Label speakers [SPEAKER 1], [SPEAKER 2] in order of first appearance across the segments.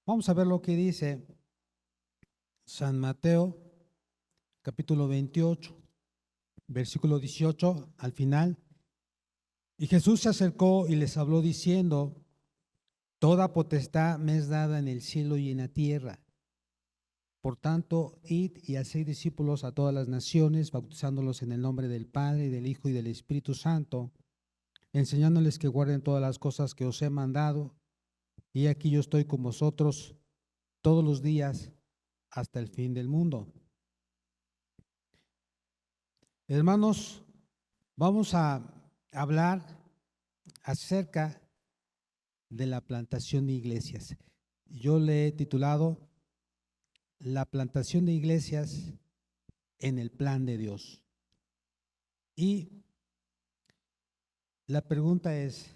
[SPEAKER 1] Vamos a ver lo que dice San Mateo, capítulo 28, versículo 18 al final. Y Jesús se acercó y les habló diciendo: Toda potestad me es dada en el cielo y en la tierra. Por tanto, id y haced discípulos a todas las naciones, bautizándolos en el nombre del Padre, y del Hijo y del Espíritu Santo, enseñándoles que guarden todas las cosas que os he mandado. Y aquí yo estoy con vosotros todos los días hasta el fin del mundo. Hermanos, vamos a hablar acerca de la plantación de iglesias. Yo le he titulado La plantación de iglesias en el plan de Dios. Y la pregunta es,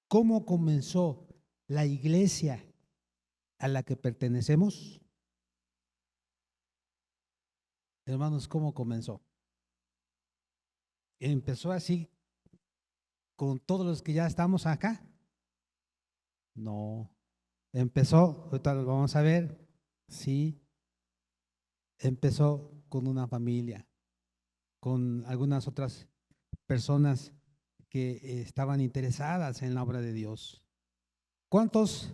[SPEAKER 1] ¿cómo comenzó la iglesia a la que pertenecemos? Hermanos, ¿cómo comenzó? ¿Empezó así con todos los que ya estamos acá? No. Empezó, ahorita lo vamos a ver, sí, empezó con una familia, con algunas otras personas que estaban interesadas en la obra de Dios. ¿Cuántos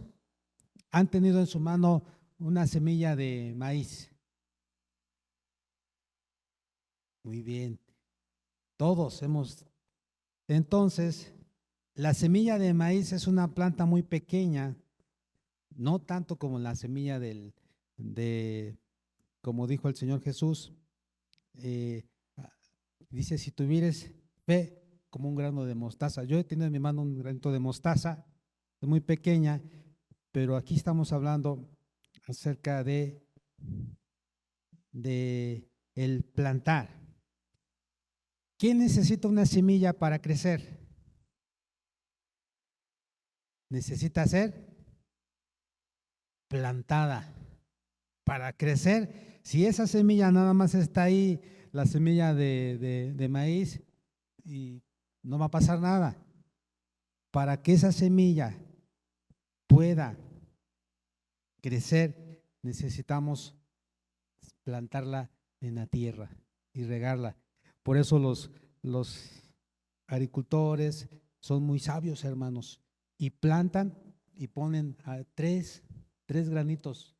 [SPEAKER 1] han tenido en su mano una semilla de maíz? Muy bien, todos hemos. Entonces, la semilla de maíz es una planta muy pequeña, no tanto como la semilla como dijo el Señor Jesús, eh, dice, si tuvieres fe como un grano de mostaza. Yo he tenido en mi mano un granito de mostaza, es muy pequeña, pero aquí estamos hablando acerca de el plantar. ¿Quién necesita una semilla para crecer? Necesita ser plantada para crecer. Si esa semilla nada más está ahí, la semilla de maíz, y no va a pasar nada. Para que esa semilla pueda crecer, necesitamos plantarla en la tierra y regarla. Por eso los agricultores son muy sabios, hermanos, y plantan y ponen tres granitos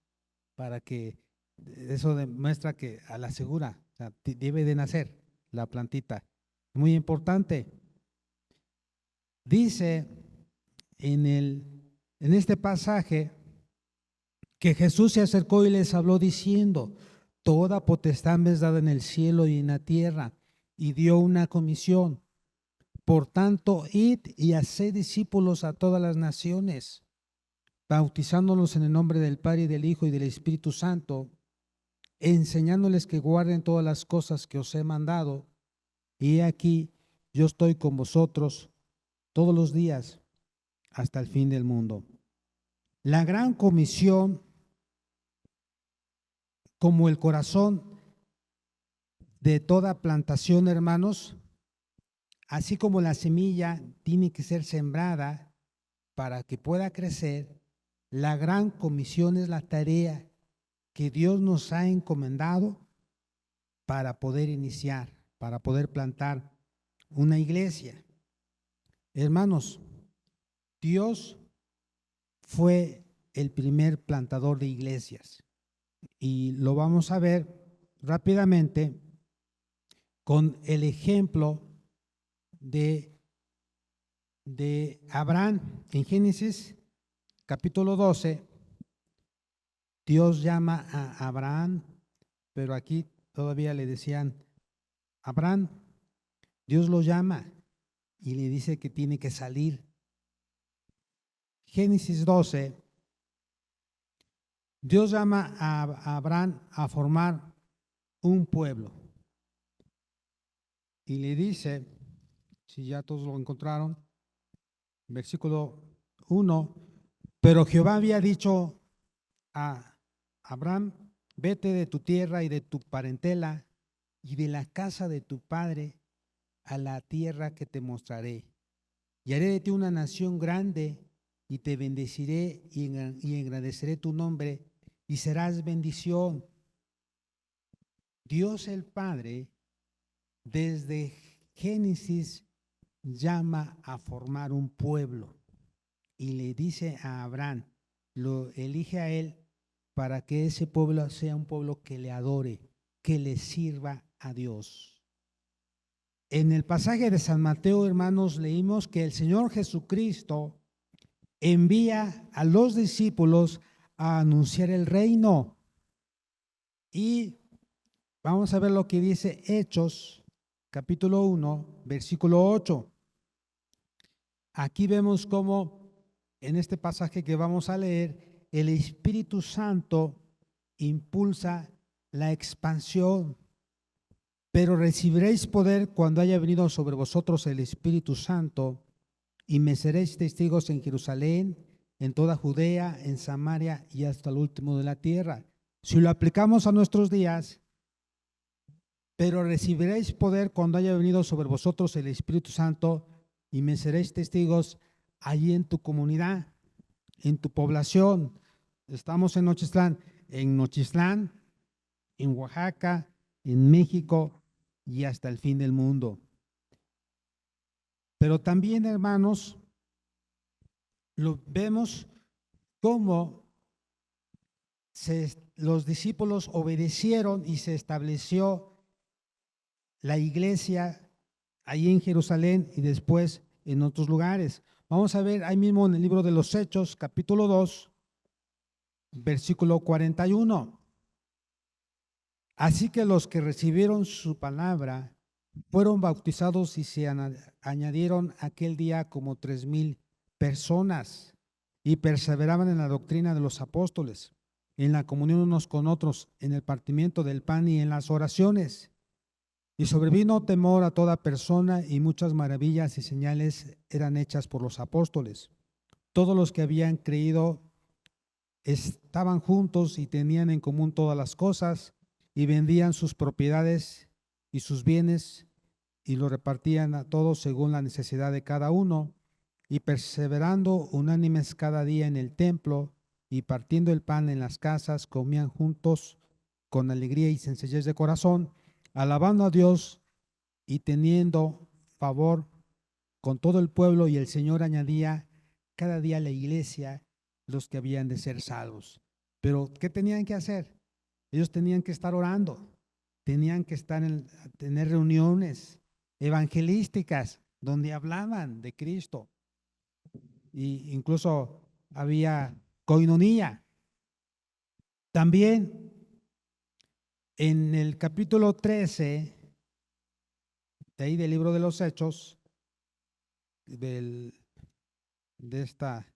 [SPEAKER 1] para que eso demuestra que a la segura, o sea, debe de nacer la plantita. Muy importante. Dice en este pasaje que Jesús se acercó y les habló diciendo: Toda potestad me es dada en el cielo y en la tierra, y dio una comisión. Por tanto, id y haced discípulos a todas las naciones, bautizándolos en el nombre del Padre y del Hijo y del Espíritu Santo, enseñándoles que guarden todas las cosas que os he mandado. Y he aquí, yo estoy con vosotros todos los días hasta el fin del mundo. La gran comisión, como el corazón de toda plantación, hermanos, así como la semilla tiene que ser sembrada para que pueda crecer, la gran comisión es la tarea que Dios nos ha encomendado para poder iniciar, para poder plantar una iglesia. Hermanos, Dios fue el primer plantador de iglesias y lo vamos a ver rápidamente con el ejemplo de Abraham. En Génesis capítulo 12, Dios llama a Abraham, pero aquí todavía le decían Abraham. Dios lo llama y le dice que tiene que salir. Génesis 12, Dios llama a Abraham a formar un pueblo y le dice, si ya todos lo encontraron, versículo 1, pero Jehová había dicho a Abraham: vete de tu tierra y de tu parentela y de la casa de tu padre a la tierra que te mostraré, y haré de ti una nación grande, y te bendeciré y engrandeceré tu nombre y serás bendición. Dios el Padre, desde Génesis, llama a formar un pueblo y le dice a Abraham, lo elige a él para que ese pueblo sea un pueblo que le adore, que le sirva a Dios. En el pasaje de San Mateo, hermanos, leímos que el Señor Jesucristo envía a los discípulos a anunciar el reino. Y vamos a ver lo que dice Hechos, capítulo 1, versículo 8. Aquí vemos cómo en este pasaje que vamos a leer, el Espíritu Santo impulsa la expansión. Pero recibiréis poder cuando haya venido sobre vosotros el Espíritu Santo, y me seréis testigos en Jerusalén, en toda Judea, en Samaria y hasta el último de la tierra. Si lo aplicamos a nuestros días, pero recibiréis poder cuando haya venido sobre vosotros el Espíritu Santo, y me seréis testigos allí en tu comunidad, en tu población. Estamos en Nochistlán, en Oaxaca, en México y hasta el fin del mundo. Pero también, hermanos, lo vemos cómo los discípulos obedecieron y se estableció la iglesia ahí en Jerusalén y después en otros lugares. Vamos a ver ahí mismo en el libro de los Hechos, capítulo 2, versículo 41. Así que los que recibieron su palabra fueron bautizados y se añadieron aquel día como 3,000 personas y perseveraban en la doctrina de los apóstoles, en la comunión unos con otros, en el partimiento del pan y en las oraciones. Y sobrevino temor a toda persona y muchas maravillas y señales eran hechas por los apóstoles. Todos los que habían creído estaban juntos y tenían en común todas las cosas y vendían sus propiedades y sus bienes y lo repartían a todos según la necesidad de cada uno, y perseverando unánimes cada día en el templo y partiendo el pan en las casas, comían juntos con alegría y sencillez de corazón, alabando a Dios y teniendo favor con todo el pueblo, y el Señor añadía cada día a la iglesia los que habían de ser salvos. Pero ¿qué tenían que hacer? Ellos tenían que estar orando, tenían que tener reuniones evangelísticas donde hablaban de Cristo, y incluso había coinonía. También en el capítulo 13 de ahí del libro de los Hechos, de esta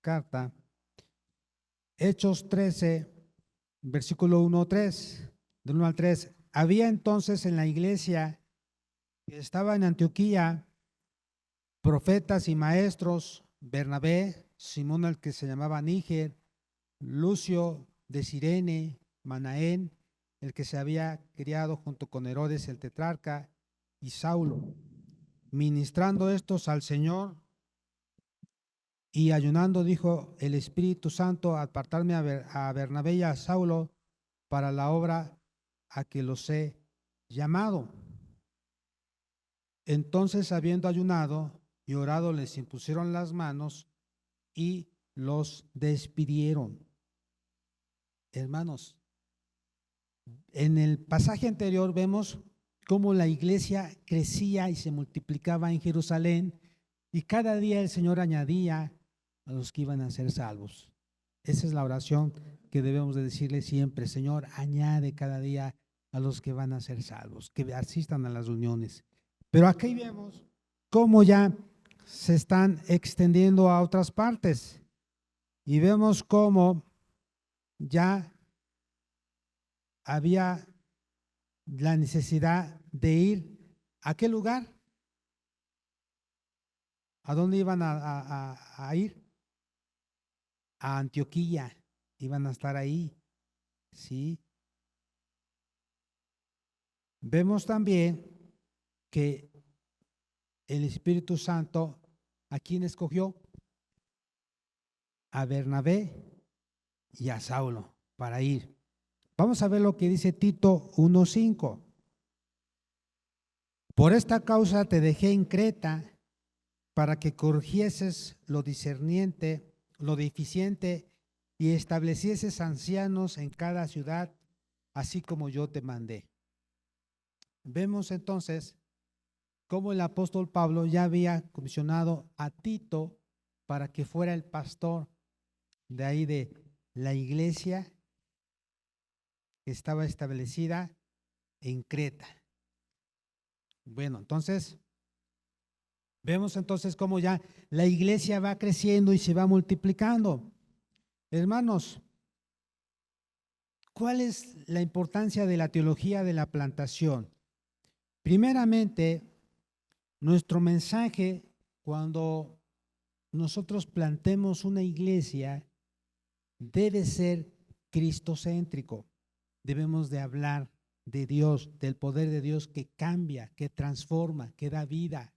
[SPEAKER 1] carta, Hechos 13, versículo 1-3, del 1 al 3. Había entonces en la iglesia que estaba en Antioquía profetas y maestros: Bernabé, Simón el que se llamaba Níger, Lucio de Cirene, Manaén, el que se había criado junto con Herodes el tetrarca, y Saulo. Ministrando estos al Señor y ayunando, dijo el Espíritu Santo: apartarme a Bernabé y a Saulo para la obra a que los he llamado. Entonces, habiendo ayunado y orado, les impusieron las manos y los despidieron. Hermanos, en el pasaje anterior vemos cómo la iglesia crecía y se multiplicaba en Jerusalén, y cada día el Señor añadía a los que iban a ser salvos. Esa es la oración que debemos de decirle siempre: Señor, añade cada día a los que van a ser salvos, que asistan a las reuniones. Pero aquí vemos cómo ya se están extendiendo a otras partes, y vemos cómo ya había la necesidad de ir ¿a qué lugar? ¿A dónde iban a ir? A Antioquía. Iban a estar ahí, ¿sí? Vemos también que el Espíritu Santo, ¿a quién escogió? a Bernabé y a Saulo para ir. Vamos a ver lo que dice Tito 1:5. Por esta causa te dejé en Creta para que corrigieses lo discerniente, lo deficiente y establecieses ancianos en cada ciudad, así como yo te mandé. Vemos entonces cómo el apóstol Pablo ya había comisionado a Tito para que fuera el pastor de ahí de la iglesia que estaba establecida en Creta. Bueno, entonces vemos entonces cómo ya la iglesia va creciendo y se va multiplicando. Hermanos, ¿cuál es la importancia de la teología de la plantación? Primeramente, nuestro mensaje cuando nosotros plantemos una iglesia debe ser cristocéntrico. Debemos de hablar de Dios, del poder de Dios que cambia, que transforma, que da vida.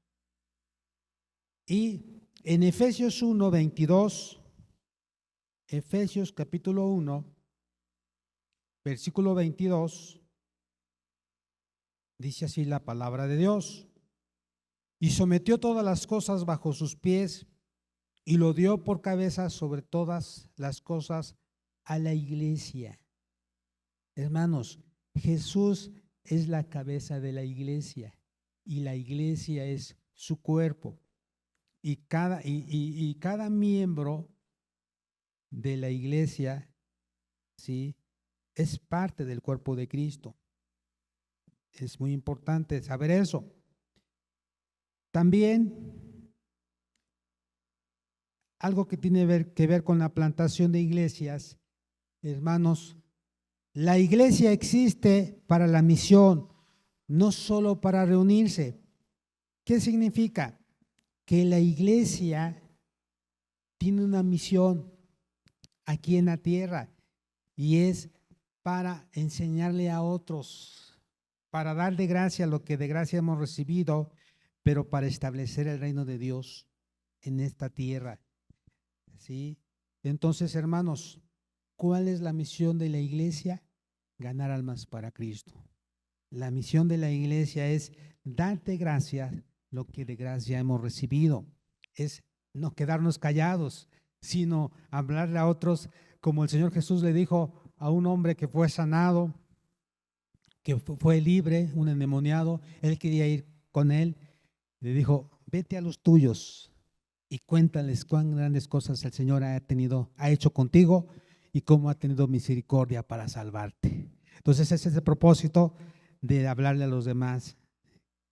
[SPEAKER 1] Y en Efesios 1:22, Efesios capítulo 1, versículo 22, dice así la palabra de Dios: y sometió todas las cosas bajo sus pies y lo dio por cabeza sobre todas las cosas a la iglesia. Hermanos, Jesús es la cabeza de la iglesia y la iglesia es su cuerpo. Y cada miembro de la iglesia, ¿sí?, es parte del cuerpo de Cristo. Es muy importante saber eso. También algo que tiene que ver con la plantación de iglesias, hermanos, la iglesia existe para la misión, no solo para reunirse. ¿Qué significa? Que la iglesia tiene una misión aquí en la tierra y es para enseñarle a otros, para dar de gracia lo que de gracia hemos recibido, pero para establecer el reino de Dios en esta tierra. ¿Sí? Entonces, hermanos, ¿cuál es la misión de la iglesia? Ganar almas para Cristo. La misión de la iglesia es darte gracia lo que de gracia hemos recibido. Es no quedarnos callados, sino hablarle a otros, como el Señor Jesús le dijo a un hombre que fue sanado, que fue libre, un endemoniado. Él quería ir con él. Le dijo: vete a los tuyos y cuéntales cuán grandes cosas el Señor ha hecho contigo y cómo ha tenido misericordia para salvarte. Entonces ese es el propósito de hablarle a los demás,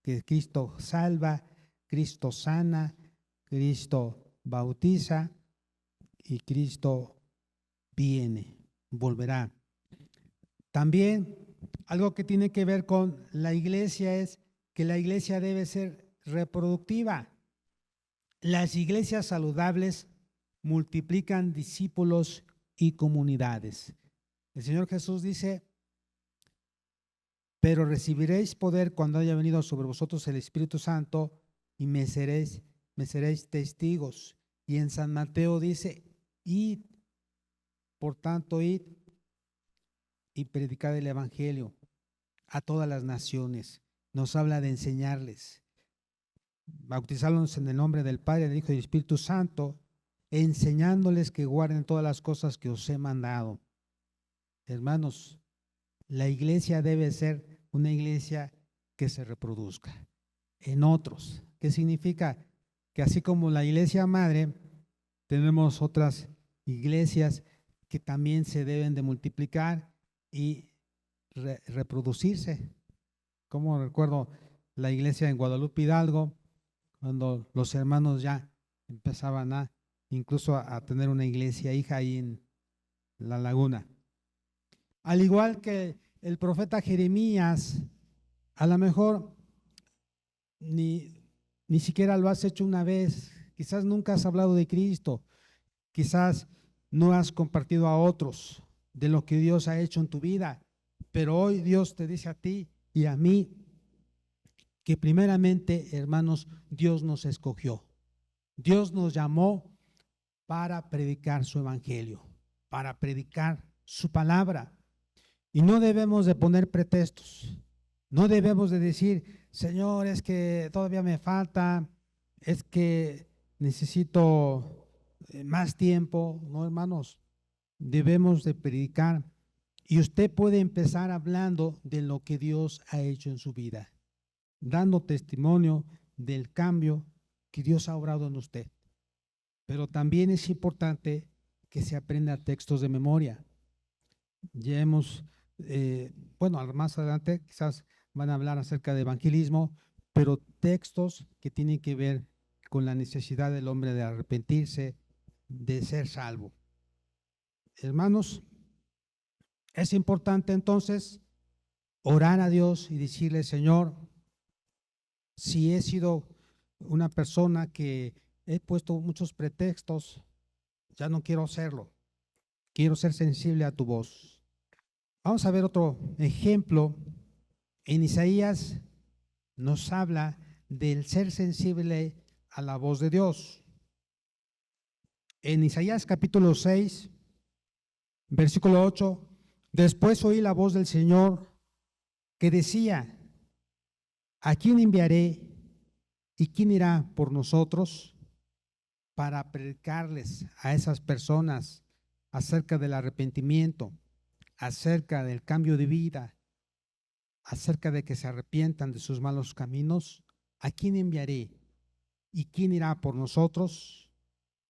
[SPEAKER 1] que Cristo salva, Cristo sana, Cristo bautiza y Cristo viene, volverá. También algo que tiene que ver con la iglesia es que la iglesia debe ser reproductiva. Las iglesias saludables multiplican discípulos y comunidades. El Señor Jesús dice: pero recibiréis poder cuando haya venido sobre vosotros el Espíritu Santo y me seréis testigos. Y en San Mateo dice: id, por tanto, id y predicad el Evangelio a todas las naciones. Nos habla de enseñarles, bautizarlos en el nombre del Padre, del Hijo y del Espíritu Santo, enseñándoles que guarden todas las cosas que os he mandado. Hermanos, la iglesia debe ser una iglesia que se reproduzca en otros. ¿Qué significa? Que así como la iglesia madre, tenemos otras iglesias que también se deben de multiplicar y reproducirse. Como recuerdo la iglesia en Guadalupe Hidalgo, cuando los hermanos ya empezaban incluso a tener una iglesia hija ahí en La Laguna. Al igual que el profeta Jeremías, a lo mejor ni siquiera lo has hecho una vez, quizás nunca has hablado de Cristo, quizás no has compartido a otros de lo que Dios ha hecho en tu vida, pero hoy Dios te dice a ti y a mí que primeramente, hermanos, Dios nos escogió, Dios nos llamó para predicar su evangelio, para predicar su palabra. Y no debemos de poner pretextos. No debemos de decir, Señor, es que todavía me falta, es que necesito más tiempo. No, hermanos, debemos de predicar. Y usted puede empezar hablando de lo que Dios ha hecho en su vida, dando testimonio del cambio que Dios ha obrado en usted. Pero también es importante que se aprenda textos de memoria. Ya hemos, bueno, más adelante quizás van a hablar acerca de evangelismo, pero textos que tienen que ver con la necesidad del hombre de arrepentirse, de ser salvo. Hermanos, es importante entonces orar a Dios y decirle, Señor, si he sido una persona que he puesto muchos pretextos, ya no quiero hacerlo. Quiero ser sensible a tu voz. Vamos a ver otro ejemplo. En Isaías nos habla del ser sensible a la voz de Dios. En Isaías capítulo 6, versículo 8, después oí la voz del Señor que decía, ¿a quién enviaré y quién irá por nosotros para predicarles a esas personas acerca del arrepentimiento, acerca del cambio de vida, acerca de que se arrepientan de sus malos caminos? ¿A quién enviaré y quién irá por nosotros?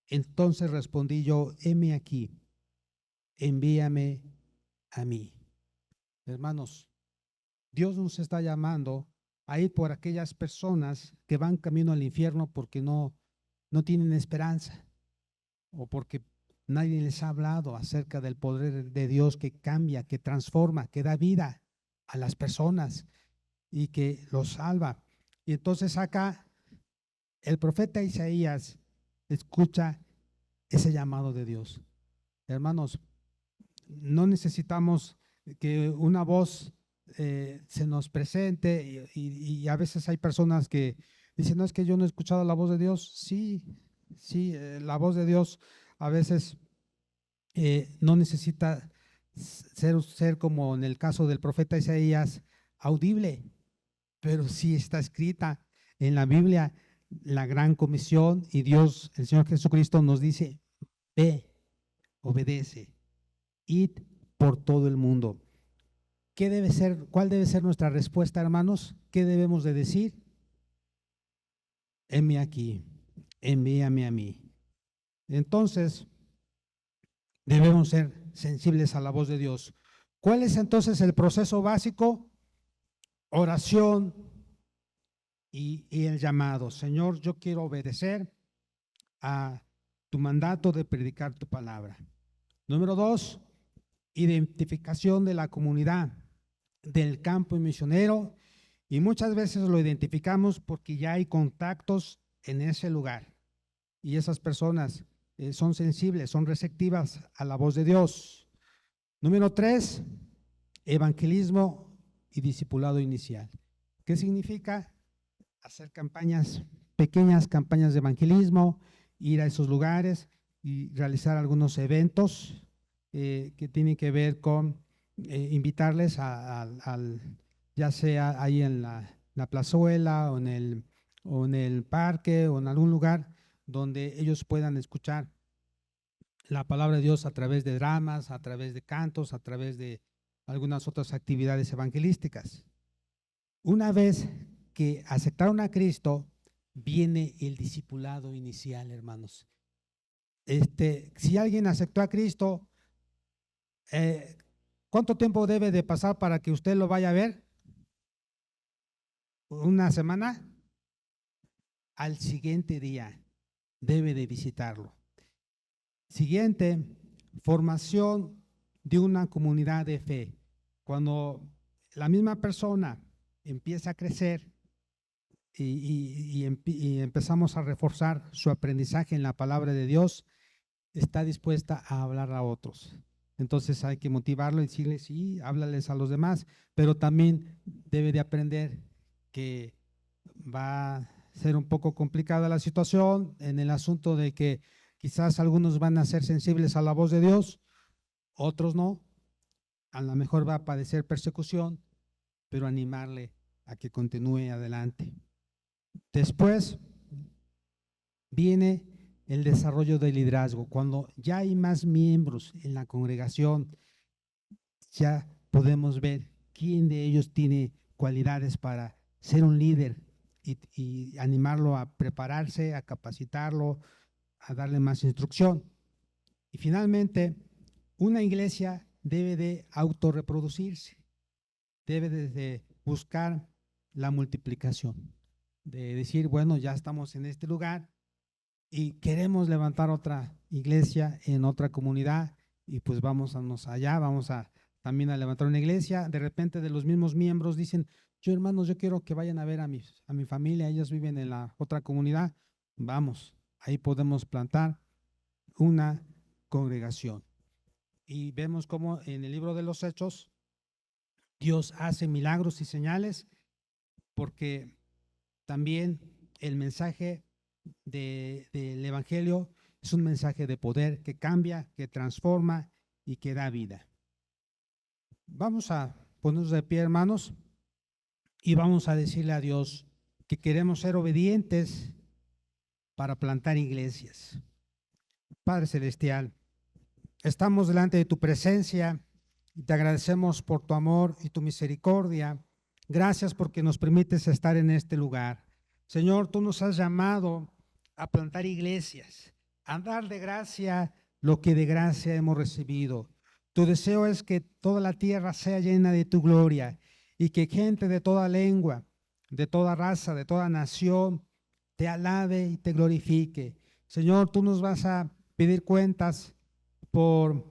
[SPEAKER 1] Entonces respondí yo, heme aquí, envíame a mí. Hermanos, Dios nos está llamando a ir por aquellas personas que van camino al infierno porque no tienen esperanza, o porque nadie les ha hablado acerca del poder de Dios que cambia, que transforma, que da vida a las personas y que los salva. Y entonces acá el profeta Isaías escucha ese llamado de Dios. Hermanos, no necesitamos que una voz se nos presente y a veces hay personas que dicen, no, es que yo no he escuchado la voz de Dios. Sí, la voz de Dios a veces no necesita ser como en el caso del profeta Isaías, audible, pero sí está escrita en la Biblia la gran comisión, y Dios, el Señor Jesucristo nos dice, ve, obedece, id por todo el mundo. ¿Qué debe ser, cuál debe ser nuestra respuesta, hermanos? ¿Qué debemos de decir? Heme aquí, envíame a mí. Entonces, debemos ser sensibles a la voz de Dios. ¿Cuál es entonces el proceso básico? Oración y el llamado. Señor, yo quiero obedecer a tu mandato de predicar tu palabra. Número 2, identificación de la comunidad, del campo misionero, y muchas veces lo identificamos porque ya hay contactos en ese lugar y esas personas son sensibles, son receptivas a la voz de Dios. Número 3, evangelismo y discipulado inicial. ¿Qué significa? Hacer campañas, pequeñas campañas de evangelismo, ir a esos lugares y realizar algunos eventos que tienen que ver con invitarles ya sea ahí en la plazuela o en el parque o en algún lugar donde ellos puedan escuchar la palabra de Dios a través de dramas, a través de cantos, a través de algunas otras actividades evangelísticas. Una vez que aceptaron a Cristo, viene el discipulado inicial, hermanos. Si alguien aceptó a Cristo, ¿cuánto tiempo debe de pasar para que usted lo vaya a ver? ¿Una semana? Al siguiente día debe de visitarlo. Siguiente, formación de una comunidad de fe. Cuando la misma persona empieza a crecer y empezamos a reforzar su aprendizaje en la palabra de Dios, está dispuesta a hablar a otros. Entonces hay que motivarlo y decirle, sí, háblales a los demás, pero también debe de aprender que va a ser un poco complicada la situación en el asunto de que Quizás algunos van a ser sensibles a la voz de Dios, otros no. A lo mejor va a padecer persecución, pero animarle a que continúe adelante. Después viene el desarrollo del liderazgo. Cuando ya hay más miembros en la congregación, ya podemos ver quién de ellos tiene cualidades para ser un líder y animarlo a prepararse, a capacitarlo, a darle más instrucción. Y finalmente, una iglesia debe de autorreproducirse, debe de buscar la multiplicación, de decir, bueno, ya estamos en este lugar y queremos levantar otra iglesia en otra comunidad y pues vamos allá, vamos a también a levantar una iglesia. De repente de los mismos miembros dicen, yo hermanos, yo quiero que vayan a ver a mi familia, ellos viven en la otra comunidad, vamos, ahí podemos plantar una congregación. Y vemos cómo en el libro de los Hechos Dios hace milagros y señales, porque también el mensaje del Evangelio es un mensaje de poder que cambia, que transforma y que da vida. Vamos a ponernos de pie, hermanos, y vamos a decirle a Dios que queremos ser obedientes para plantar iglesias. Padre Celestial, estamos delante de tu presencia y te agradecemos por tu amor y tu misericordia. Gracias porque nos permites estar en este lugar. Señor, tú nos has llamado a plantar iglesias, a dar de gracia lo que de gracia hemos recibido. Tu deseo es que toda la tierra sea llena de tu gloria y que gente de toda lengua, de toda raza, de toda nación, te alabe y te glorifique. Señor, tú nos vas a pedir cuentas por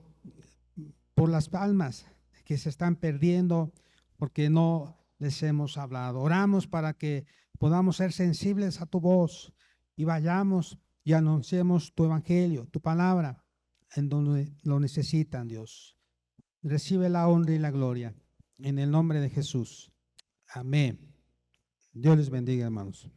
[SPEAKER 1] las almas que se están perdiendo porque no les hemos hablado. Oramos para que podamos ser sensibles a tu voz y vayamos y anunciemos tu evangelio, tu palabra, en donde lo necesitan, Dios. Recibe la honra y la gloria en el nombre de Jesús. Amén. Dios les bendiga, hermanos.